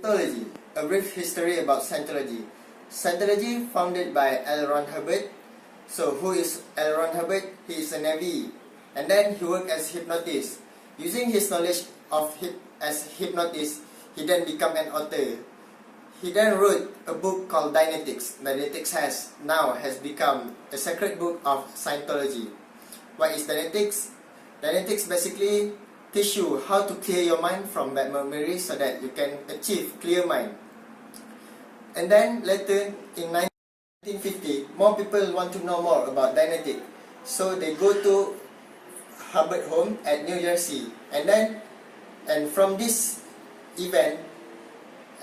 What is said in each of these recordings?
Scientology. A brief history about Scientology. Scientology founded by L. Ron Hubbard. So who is L. Ron Hubbard? He is a Navy, and then he worked as hypnotist. Using his knowledge of as hypnotist, he then became an author. He then wrote a book called Dynetics. Dynetics has become a sacred book of Scientology. What is Dynetics? Dynetics basically teach you how to clear your mind from bad memories so that you can achieve clear mind. And then later in 1950, more people want to know more about Dynetics. So they go to Hubbard home at New Jersey, and from this event,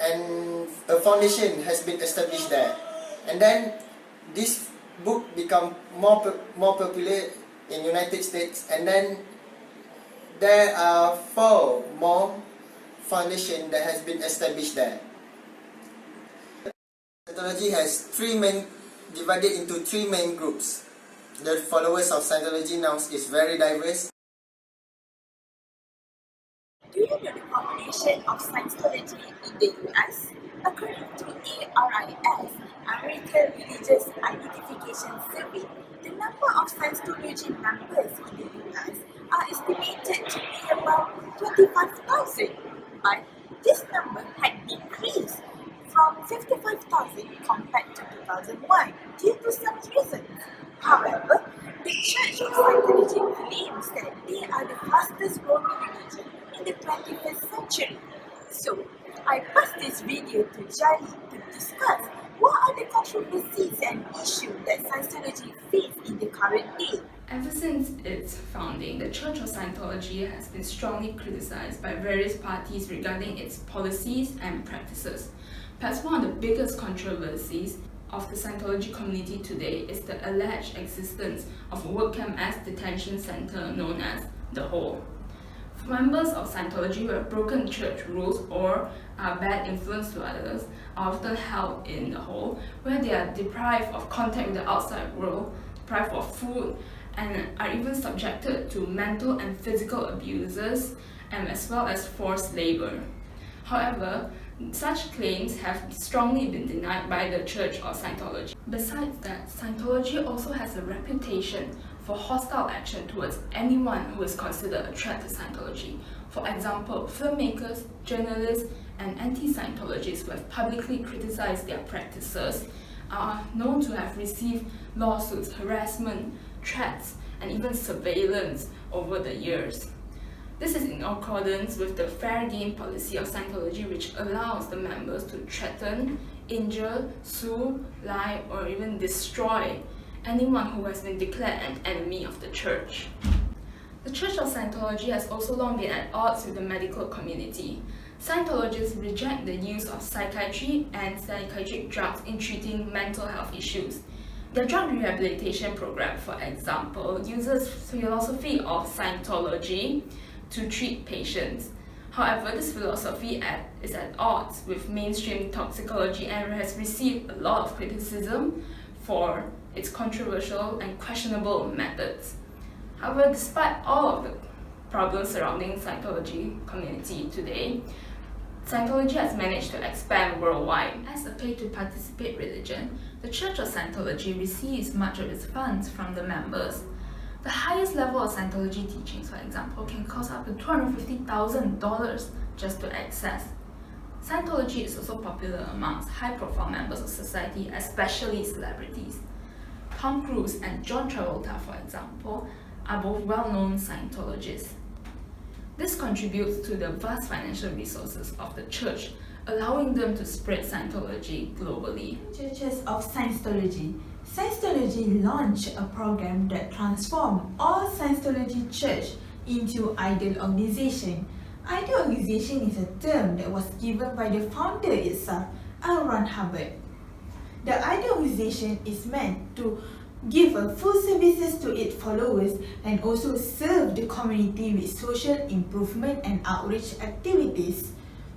and a foundation has been established there. And then this book become more popular in United States, and then there are 4 more foundations that has been established there. Scientology has divided into 3 main groups. The followers of Scientology now is very diverse. Do you know the population of Scientology in the US? According to ARIS, American Religious Identification Survey, the number of Scientology members in the US are estimated to be about 25,000, but this number had decreased from 55,000 compared to 2001 due to some reasons. However, the Church of Scientology claims that they are the fastest growing religion in the 21st century. So, I passed this video to Jali to discuss what are the controversies and issues that Scientology faces in the current day. Ever since its founding, the Church of Scientology has been strongly criticized by various parties regarding its policies and practices. Perhaps one of the biggest controversies of the Scientology community today is the alleged existence of a work camp as detention center known as The Hole. Members of Scientology who have broken church rules or are bad influence to others are often held in The Hole, where they are deprived of contact with the outside world, deprived of food, and are even subjected to mental and physical abuses, and as well as forced labor. However, such claims have strongly been denied by the Church of Scientology. Besides that, Scientology also has a reputation for hostile action towards anyone who is considered a threat to Scientology. For example, filmmakers, journalists, and anti-Scientologists who have publicly criticized their practices are known to have received lawsuits, harassment, threats, and even surveillance over the years. This is in accordance with the fair game policy of Scientology, which allows the members to threaten, injure, sue, lie, or even destroy anyone who has been declared an enemy of the Church. The Church of Scientology has also long been at odds with the medical community. Scientologists reject the use of psychiatry and psychiatric drugs in treating mental health issues. The drug rehabilitation program, for example, uses philosophy of Scientology to treat patients. However, this philosophy is at odds with mainstream toxicology and has received a lot of criticism for its controversial and questionable methods. However, despite all of the problems surrounding Scientology community today, Scientology has managed to expand worldwide. As a pay-to-participate religion, the Church of Scientology receives much of its funds from the members. The highest level of Scientology teachings, for example, can cost up to $250,000 just to access. Scientology is also popular amongst high-profile members of society, especially celebrities. Tom Cruise and John Travolta, for example, are both well-known Scientologists. This contributes to the vast financial resources of the Church, allowing them to spread Scientology globally. Churches of Scientology. Scientology launched a program that transformed all Scientology church into idol organization. Idol organization is a term that was given by the founder itself, L. Ron Hubbard. The idol organization is meant to give full services to its followers and also serve the community with social improvement and outreach activities.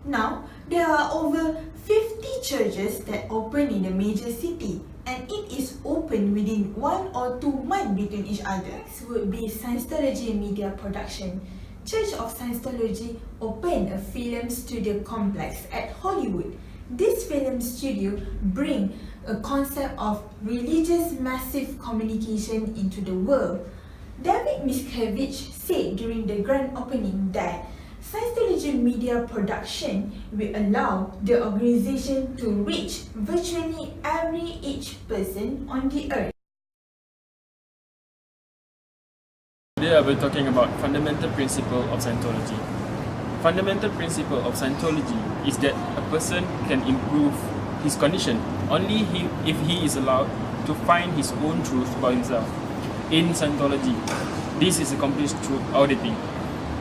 Now, there are over 50 churches that open in the major city, and it is open within 1 or 2 months between each other. Next would be Scientology media production. Church of Scientology opened a film studio complex at Hollywood. This film studio bring a concept of religious massive communication into the world. David Miscavige said during the grand opening that Scientology media production will allow the organization to reach virtually every each person on the earth. Today I will be talking about fundamental principle of Scientology. Fundamental principle of Scientology is that a person can improve his condition only if he is allowed to find his own truth about himself. In Scientology, this is accomplished through auditing.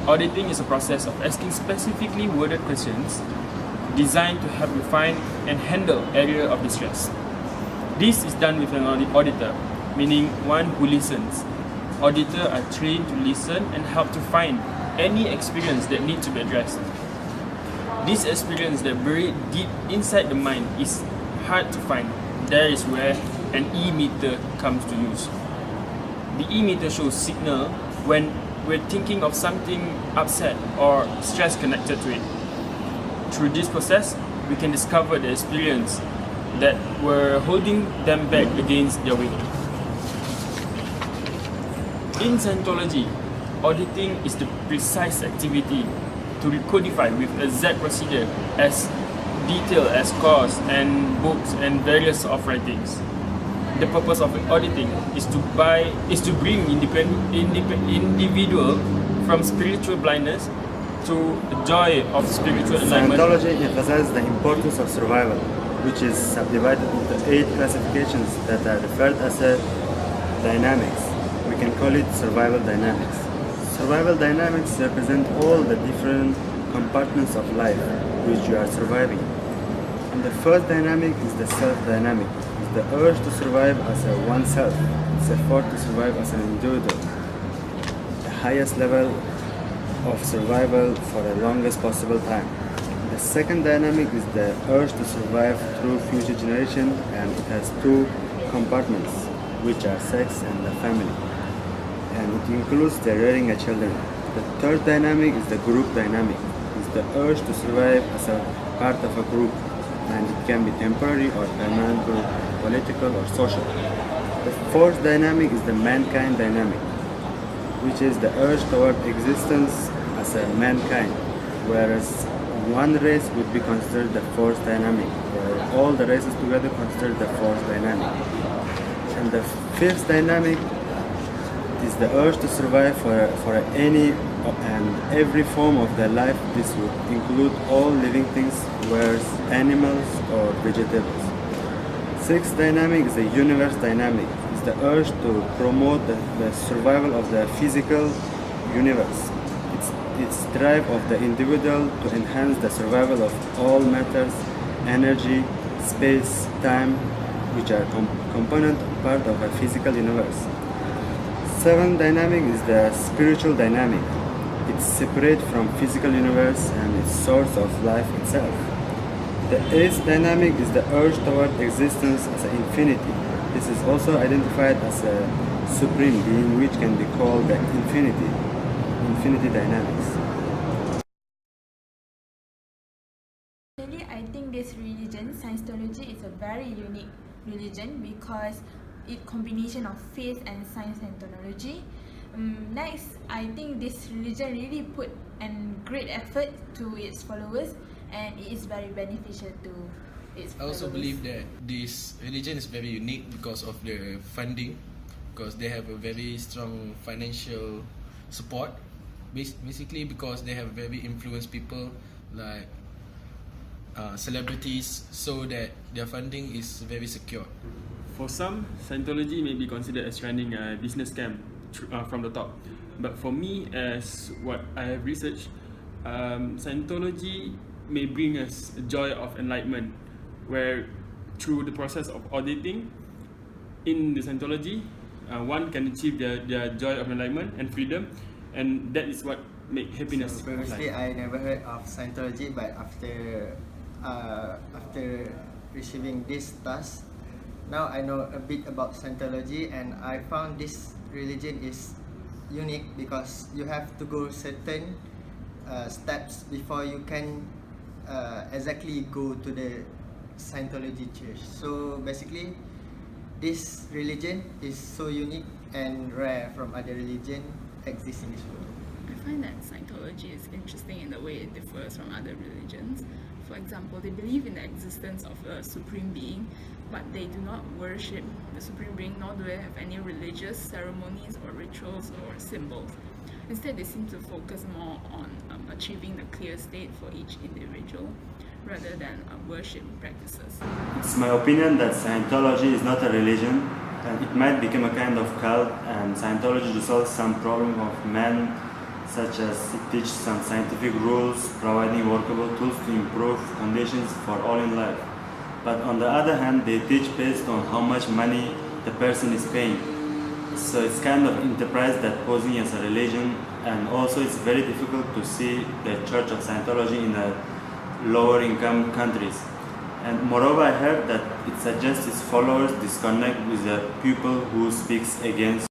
Auditing is a process of asking specifically worded questions designed to help you find and handle area of distress. This is done with an auditor, meaning one who listens. Auditors are trained to listen and help to find any experience that needs to be addressed. This experience that buried deep inside the mind is hard to find. That is where an e-meter comes to use. The e-meter shows signal when we're thinking of something upset or stress connected to it. Through this process, we can discover the experience that were holding them back against their will. In Scientology, auditing is the precise activity to recodify with exact procedure as detailed as course and books and various of writings. The purpose of auditing is to bring individual from spiritual blindness to the joy of spiritual enlightenment. Scientology emphasizes the importance of survival, which is subdivided into 8 classifications that are referred as dynamics. We can call it survival dynamics. Survival dynamics represent all the different compartments of life which you are surviving. And the first dynamic is the self-dynamic. It's the urge to survive as a oneself. It's effort to survive as an individual. The highest level of survival for the longest possible time. The second dynamic is the urge to survive through future generation, and it has 2 compartments, which are sex and the family. And it includes the rearing a children. The third dynamic is the group dynamic. It's the urge to survive as a part of a group, and it can be temporary or permanent group, political or social. The fourth dynamic is the mankind dynamic, which is the urge toward existence as a mankind, whereas one race would be considered the fourth dynamic, or all the races together considered the fourth dynamic. And the fifth dynamic is the urge to survive for any and every form of their life. This would include all living things, whereas animals or vegetables. Sixth dynamic is the universe dynamic. It's the urge to promote the survival of the physical universe. It's drive of the individual to enhance the survival of all matters, energy, space, time, which are component part of a physical universe. Seventh dynamic is the spiritual dynamic. It's separate from physical universe and its source of life itself. The eighth dynamic is the urge toward existence as an infinity. This is also identified as a supreme being, which can be called the infinity dynamics. Personally, I think this religion, Scientology, is a very unique religion because it combination of faith and science and technology. Next, I think this religion really put an great effort to its followers, and it is very beneficial to its followers. I also believe that this religion is very unique because of their funding, because they have a very strong financial support. Basically, because they have very influenced people like celebrities, so that their funding is very secure. For some, Scientology may be considered as running a business scam from the top. But for me, as what I have researched, Scientology may bring us a joy of enlightenment, where through the process of auditing in the Scientology, one can achieve their joy of enlightenment and freedom, and that is what makes happiness. So previously, I never heard of Scientology, but after receiving this task, now I know a bit about Scientology, and I found this religion is unique because you have to go certain steps before you can exactly go to the Scientology church. So basically, this religion is so unique and rare from other religion exists in this world. I find that Scientology is interesting in the way it differs from other religions. For example, they believe in the existence of a supreme being, but they do not worship the supreme being, nor do they have any religious ceremonies or rituals or symbols. Instead, they seem to focus more on achieving the clear state for each individual rather than worship practices. It's my opinion that Scientology is not a religion, and it might become a kind of cult, and Scientology resolves some problem of man, such as it teaches some scientific rules, providing workable tools to improve conditions for all in life. But on the other hand, they teach based on how much money the person is paying. So it's kind of enterprise that posing as a religion, and also it's very difficult to see the Church of Scientology in the lower income countries. And moreover, I heard that it suggests its followers disconnect with the people who speaks against